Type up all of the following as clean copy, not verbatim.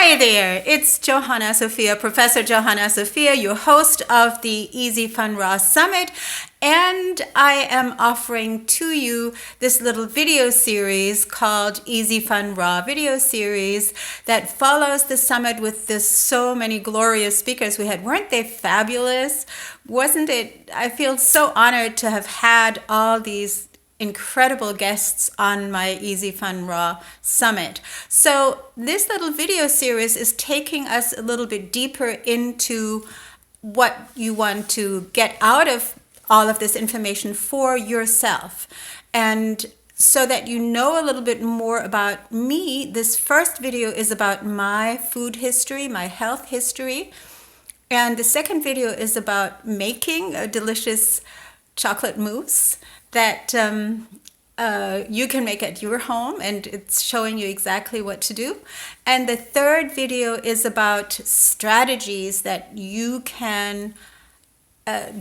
Hi there, it's Johanna Sophia, Professor Johanna Sophia, your host of the Easy Fun Raw Summit, and I am offering to you this little video series called Easy Fun Raw Video Series that follows the summit with this so many glorious speakers we had. Weren't they fabulous? Wasn't it? I feel so honored to have had all these incredible guests on my Easy Fun Raw Summit. So this little video series is taking us a little bit deeper into what you want to get out of all of this information for yourself. And so that you know a little bit more about me, this first video is about my food history, my health history. And the second video is about making a delicious chocolate mousse that you can make at your home, and it's showing you exactly what to do. And the third video is about strategies that you can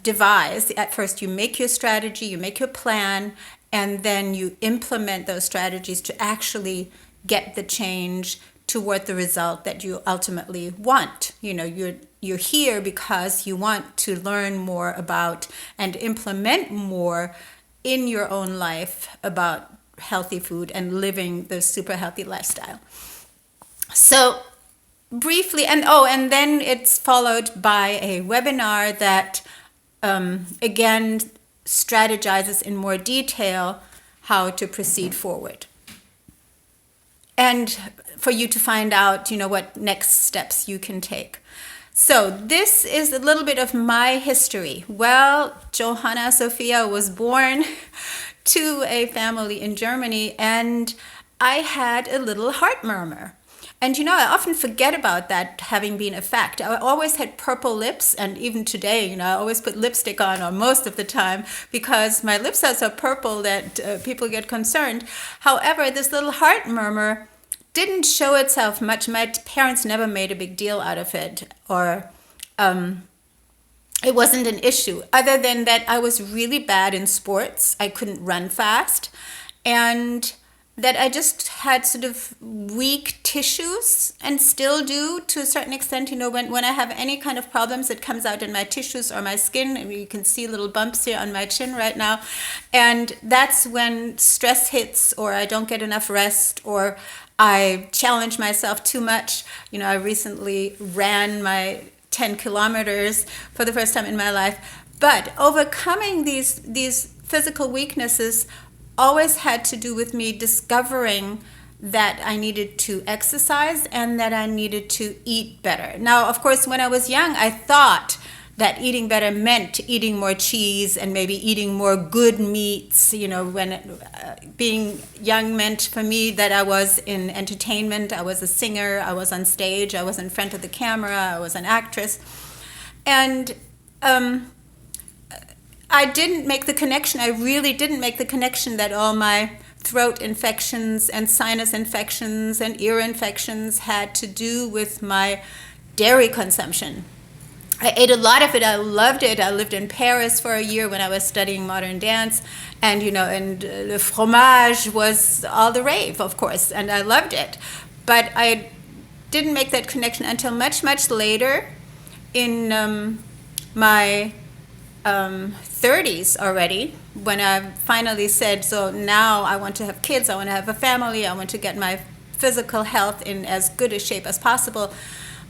devise. At first you make your strategy, you make your plan, and then you implement those strategies to actually get the change toward the result that you ultimately want. You know, you're here because you want to learn more about and implement more in your own life about healthy food and living the super healthy lifestyle. So briefly, and then it's followed by a webinar that again strategizes in more detail how to proceed forward, and for you to find out, you know, what next steps you can take. So this is a little bit of my history. Well, Johanna Sophia was born to a family in Germany, and I had a little heart murmur. And you know, I often forget about that having been a fact. I always had purple lips, and even today, you know, I always put lipstick on, or most of the time, because my lips are so purple that people get concerned. However, this little heart murmur didn't show itself much. My parents never made a big deal out of it, or it wasn't an issue, other than that I was really bad in sports. I couldn't run fast, and that I just had sort of weak tissues, and still do to a certain extent. You know, when I have any kind of problems, it comes out in my tissues or my skin. And you can see little bumps here on my chin right now. And that's when stress hits, or I don't get enough rest, or I challenge myself too much. You know, I recently ran my 10 kilometers for the first time in my life. But overcoming these physical weaknesses always had to do with me discovering that I needed to exercise and that I needed to eat better. Now, of course, when I was young, I thought that eating better meant eating more cheese and maybe eating more good meats. You know, when being young meant for me that I was in entertainment, I was a singer, I was on stage, I was in front of the camera, I was an actress. And I didn't make the connection, I really didn't make the connection that all my throat infections and sinus infections and ear infections had to do with my dairy consumption. I ate a lot of it. I loved it. I lived in Paris for a year when I was studying modern dance, and you know, and le fromage was all the rave, of course, and I loved it. But I didn't make that connection until much, much later, in my 30s already, when I finally said, so now I want to have kids, I want to have a family, I want to get my physical health in as good a shape as possible.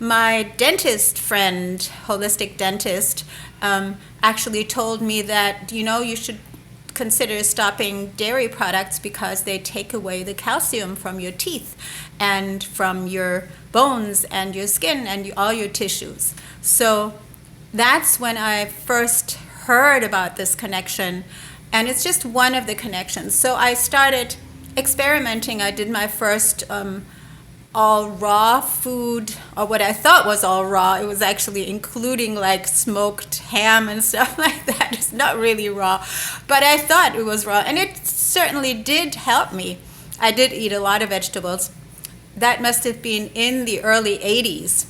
My dentist friend, holistic dentist, actually told me that, you know, you should consider stopping dairy products because they take away the calcium from your teeth and from your bones and your skin and all your tissues. So that's when I first heard about this connection, and it's just one of the connections. So I started experimenting. I did my first all raw food, or what I thought was all raw. It was actually including like smoked ham and stuff like that. It's not really raw, but I thought it was raw, and it certainly did help me. I did eat a lot of vegetables. That must have been in the early 80s,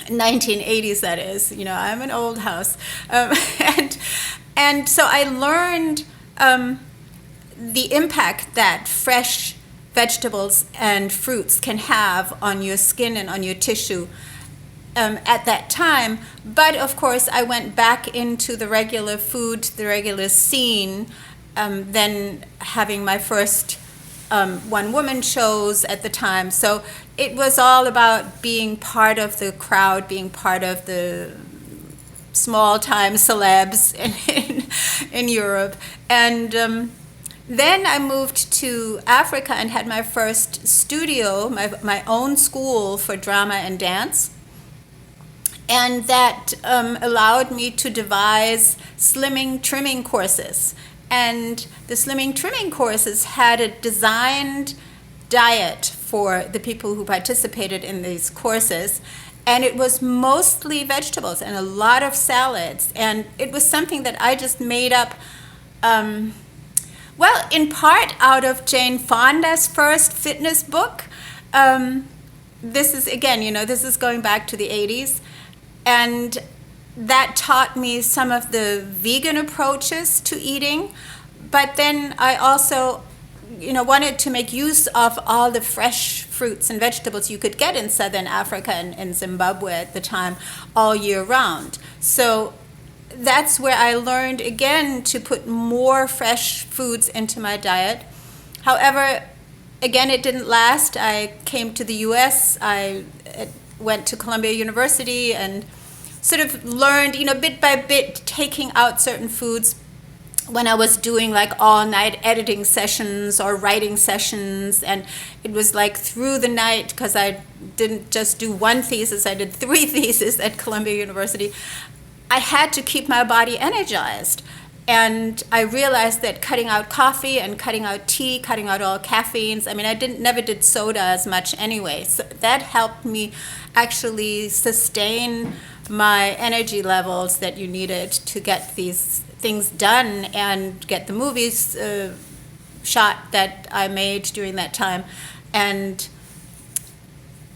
1980s, that is. You know, I'm an old house. And so I learned the impact that fresh vegetables and fruits can have on your skin and on your tissue at that time. But of course, I went back into the regular food, the regular scene, then having my first one-woman shows at the time. So it was all about being part of the crowd, being part of the small-time celebs in Europe. And then I moved to Africa and had my first studio, my own school for drama and dance. And that allowed me to devise slimming trimming courses. And the slimming trimming courses had a designed diet for the people who participated in these courses. And it was mostly vegetables and a lot of salads. And it was something that I just made up, well, in part out of Jane Fonda's first fitness book. This is, again, this is going back to the 80s. And that taught me some of the vegan approaches to eating. But then I also, wanted to make use of all the fresh fruits and vegetables you could get in Southern Africa and Zimbabwe at the time, all year round. So that's where I learned, again, to put more fresh foods into my diet. However, again, it didn't last. I came to the US. I went to Columbia University and sort of learned, bit by bit, taking out certain foods when I was doing like all-night editing sessions or writing sessions. And it was like through the night, because I didn't just do one thesis, I did 3 theses at Columbia University. I had to keep my body energized. And I realized that cutting out coffee and cutting out tea, cutting out all caffeines, I mean, I never did soda as much anyway. So that helped me actually sustain my energy levels that you needed to get these things done and get the movies shot that I made during that time. And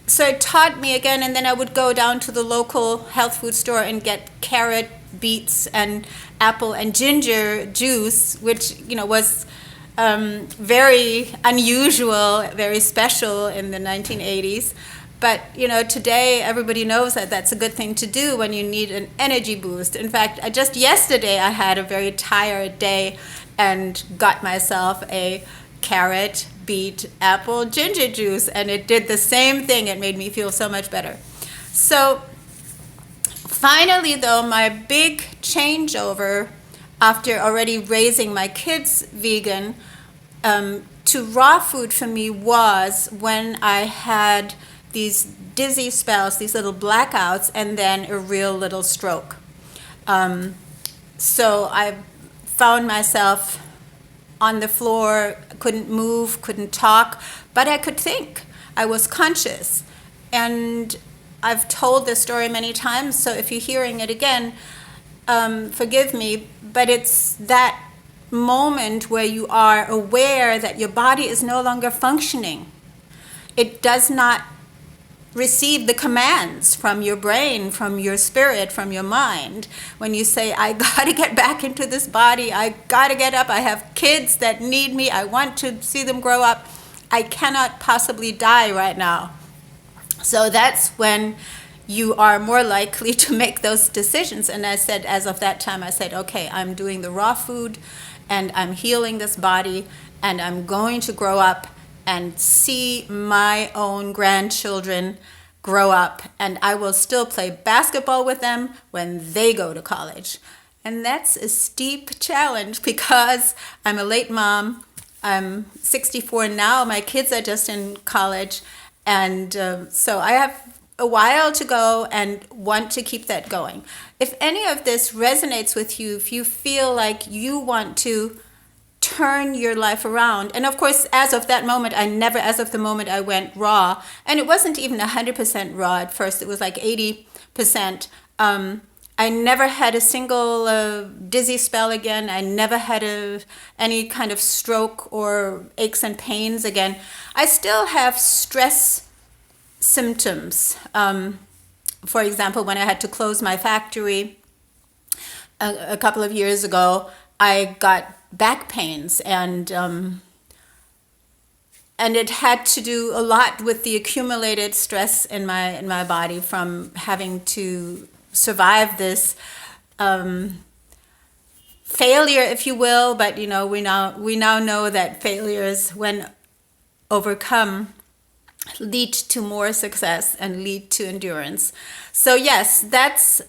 so it taught me again, and then I would go down to the local health food store and get carrot, beets, and apple and ginger juice, which was very unusual, very special in the 1980s. But today everybody knows that that's a good thing to do when you need an energy boost. In fact, just yesterday I had a very tired day and got myself a carrot, beet, apple, ginger juice, and it did the same thing. It made me feel so much better. So finally, though, my big changeover after already raising my kids vegan to raw food for me was when I had these dizzy spells, these little blackouts, and then a real little stroke. So I found myself on the floor, couldn't move, couldn't talk, but I could think. I was conscious. And I've told this story many times, so if you're hearing it again, forgive me, but it's that moment where you are aware that your body is no longer functioning. It does not receive the commands from your brain, from your spirit, from your mind. When you say, I got to get back into this body, I got to get up, I have kids that need me, I want to see them grow up, I cannot possibly die right now. So that's when you are more likely to make those decisions. And I said, as of that time, I said, okay, I'm doing the raw food and I'm healing this body and I'm going to grow up and see my own grandchildren grow up, and I will still play basketball with them when they go to college. And that's a steep challenge because I'm a late mom. I'm 64 now. My kids are just in college. And so I have a while to go and want to keep that going. If any of this resonates with you, if you feel like you want to turn your life around. And of course, as of that moment, as of the moment I went raw, and it wasn't even 100% raw at first, it was like 80%. I never had a single dizzy spell again. I never had any kind of stroke or aches and pains again. I still have stress symptoms. For example, when I had to close my factory a couple of years ago, I got back pains, and and it had to do a lot with the accumulated stress in my body from having to survive this failure, if you will. But we now know that failures, when overcome, lead to more success and lead to endurance. So yes, that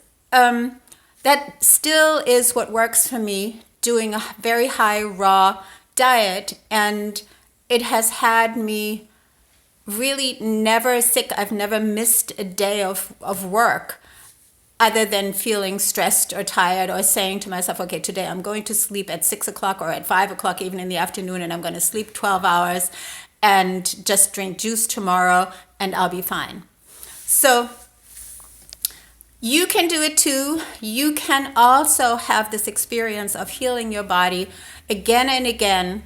still is what works for me, doing a very high raw diet, and it has had me really never sick. I've never missed a day of work other than feeling stressed or tired, or saying to myself, okay, today I'm going to sleep at 6 o'clock or at 5 o'clock, even in the afternoon, and I'm going to sleep 12 hours and just drink juice tomorrow and I'll be fine. So you can do it too. You can also have this experience of healing your body again and again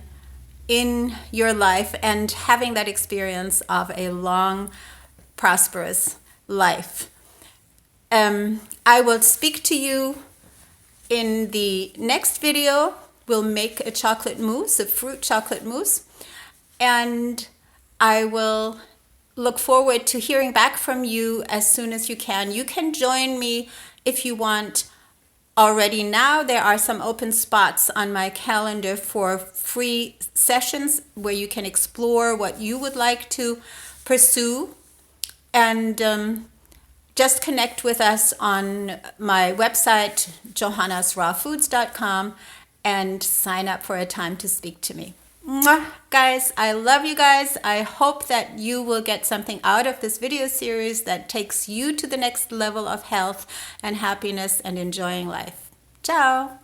in your life, and having that experience of a long, prosperous life. I will speak to you in the next video. We'll make a chocolate mousse, a fruit chocolate mousse, and I will look forward to hearing back from you as soon as you can. You can join me if you want. Already now, there are some open spots on my calendar for free sessions where you can explore what you would like to pursue. And just connect with us on my website, johannasrawfoods.com, and sign up for a time to speak to me. Mwah. Guys, I love you guys. I hope that you will get something out of this video series that takes you to the next level of health and happiness and enjoying life. Ciao.